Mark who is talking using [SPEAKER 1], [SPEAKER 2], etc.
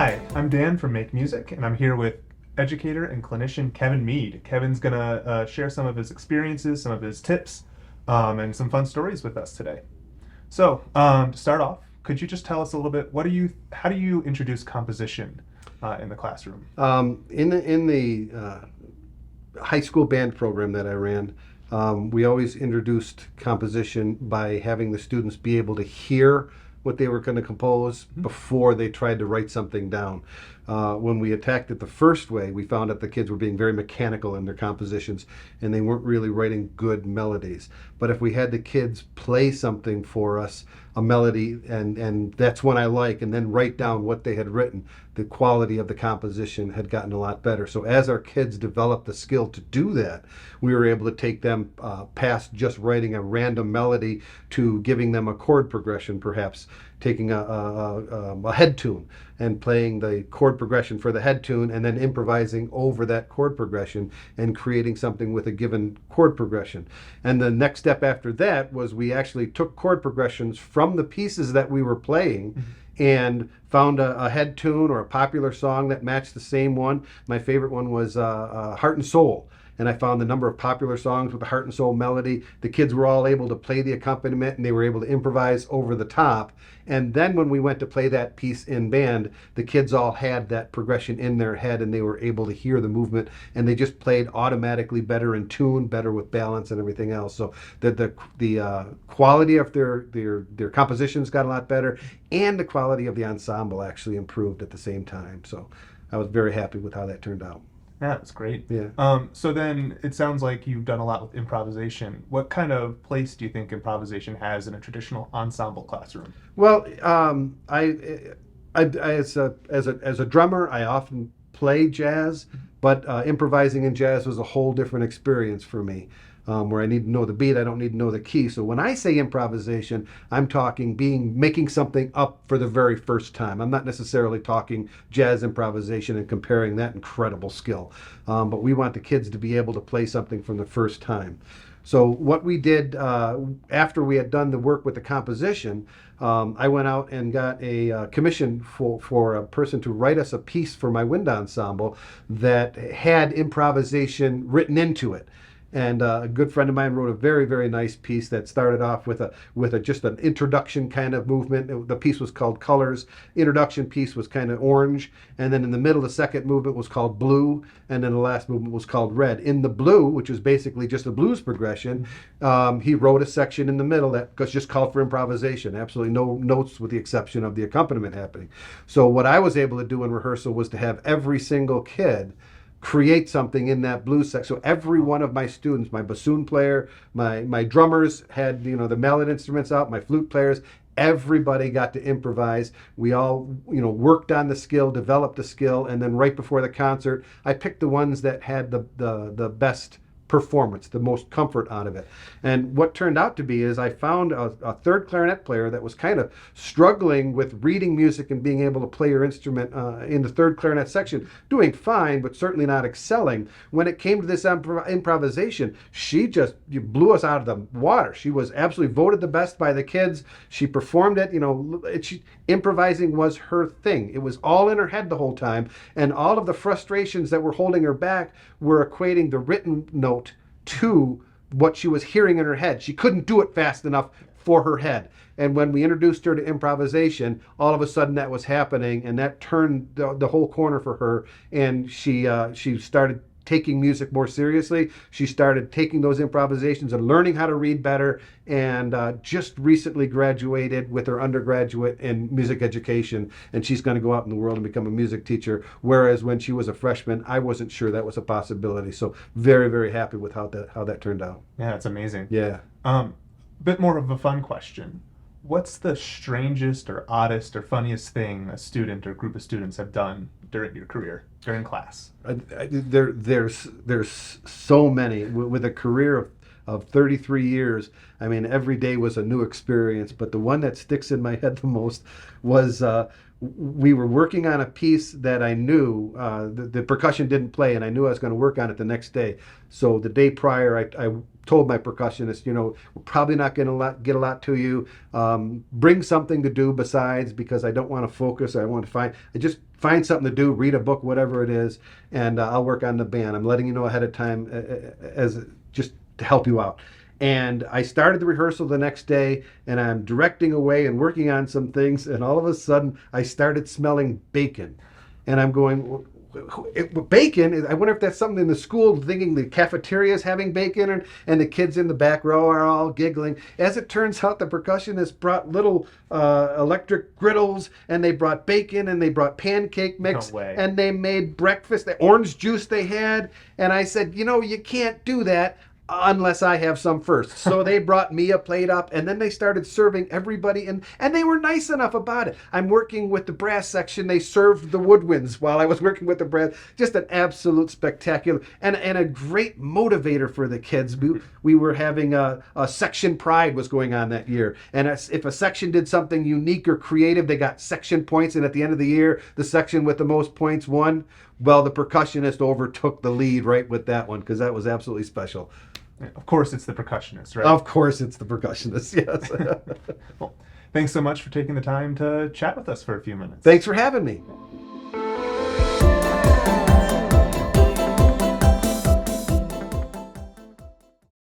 [SPEAKER 1] Hi, I'm Dan from Make Music, and I'm here with educator and clinician Kevin Mead. Kevin's gonna share some of his experiences, some of his tips, and some fun stories with us today. So, to start off, could you just tell us a little bit? How do you introduce composition in the classroom?
[SPEAKER 2] In the high school band program that I ran, we always introduced composition by having the students be able to hear what they were going to compose before they tried to write something down. When we attacked it the first way, we found that the kids were being very mechanical in their compositions and they weren't really writing good melodies. But if we had the kids play something for us, a melody, and that's one I like, and then write down what they had written, the quality of the composition had gotten a lot better. So as our kids developed the skill to do that, we were able to take them past just writing a random melody to giving them a chord progression, perhaps taking a head tune and playing the chord progression for the head tune and then improvising over that chord progression and creating something with a given chord progression. And the next step after that was we actually took chord progressions from the pieces that we were playing and found a head tune or a popular song that matched the same one. My favorite one was Heart and Soul. And I found the number of popular songs with the heart and soul melody. The kids were all able to play the accompaniment and they were able to improvise over the top. And then when we went to play that piece in band, the kids all had that progression in their head and they were able to hear the movement and they just played automatically better in tune, better with balance and everything else. So the quality of their compositions got a lot better and the quality of the ensemble actually improved at the same time. So I was very happy with how that turned out.
[SPEAKER 1] Yeah, that's great.
[SPEAKER 2] Yeah.
[SPEAKER 1] So then it sounds like you've done a lot with improvisation. What kind of place do you think improvisation has in a traditional ensemble classroom?
[SPEAKER 2] Well, I as a drummer, I often play jazz, but improvising in jazz was a whole different experience for me. Where I need to know the beat, I don't need to know the key. So when I say improvisation, I'm talking making something up for the very first time. I'm not necessarily talking jazz improvisation and comparing that incredible skill. But we want the kids to be able to play something from the first time. So what we did after we had done the work with the composition, I went out and got a commission for a person to write us a piece for my wind ensemble that had improvisation written into it. And a good friend of mine wrote a very, very nice piece that started off with just an introduction kind of movement. The piece was called Colors. Introduction piece was kind of orange, and then in the middle, the second movement was called Blue, and then the last movement was called Red. In the Blue, which was basically just a blues progression, he wrote a section in the middle that was just called for improvisation. Absolutely no notes, with the exception of the accompaniment happening. So what I was able to do in rehearsal was to have every single kid create something in that blues section. So every one of my students, my bassoon player, my drummers had the mallet instruments out, my flute players, everybody got to improvise. We all worked on the skill, developed the skill, and then right before the concert, I picked the ones that had the best performance, the most comfort out of it. And what turned out to be is I found a third clarinet player that was kind of struggling with reading music and being able to play her instrument in the third clarinet section, doing fine, but certainly not excelling. When it came to this improvisation, she just blew us out of the water. She was absolutely voted the best by the kids. She performed it, improvising was her thing. It was all in her head the whole time, and all of the frustrations that were holding her back were equating the written note to what she was hearing in her head. She couldn't do it fast enough for her head. And when we introduced her to improvisation, all of a sudden that was happening, and that turned the whole corner for her. And she started taking music more seriously. She started taking those improvisations and learning how to read better, and just recently graduated with her undergraduate in music education, and she's going to go out in the world and become a music teacher, whereas when she was a freshman, I wasn't sure that was a possibility. So very, very happy with how that turned out.
[SPEAKER 1] Yeah, that's amazing.
[SPEAKER 2] Yeah.
[SPEAKER 1] Bit more of a fun question. What's the strangest or oddest or funniest thing a student or group of students have done during your career, during class?
[SPEAKER 2] There's so many. With a career of 33 years, I mean, every day was a new experience, but the one that sticks in my head the most was we were working on a piece that I knew the percussion didn't play, and I knew I was going to work on it the next day. So the day prior, I told my percussionist, we're probably not going to get a lot to you. Bring something to do besides, because I don't want to focus. I want to find. I just find something to do, read a book, whatever it is, and I'll work on the band. I'm letting you know ahead of time as just to help you out. And I started the rehearsal the next day, and I'm directing away and working on some things, and all of a sudden I started smelling bacon. And I'm going, bacon? I wonder if that's something in the school, thinking the cafeteria is having bacon, and the kids in the back row are all giggling. As it turns out, the percussionist brought little electric griddles, and they brought bacon, and they brought pancake mix,
[SPEAKER 1] No way.
[SPEAKER 2] and they made breakfast, the orange juice they had. And I said, you can't do that unless I have some first. So they brought me a plate up, and then they started serving everybody, and they were nice enough about it. I'm working with the brass section. They served the woodwinds while I was working with the brass. Just an absolute spectacular and a great motivator for the kids. We were having a section pride was going on that year, and if a section did something unique or creative, they got section points, and at the end of the year, the section with the most points won. Well, the percussionist overtook the lead right with that one, because that was absolutely special.
[SPEAKER 1] Of course, it's the percussionist, right?
[SPEAKER 2] Of course, it's the percussionist, yes.
[SPEAKER 1] Well, thanks so much for taking the time to chat with us for a few minutes.
[SPEAKER 2] Thanks for having me.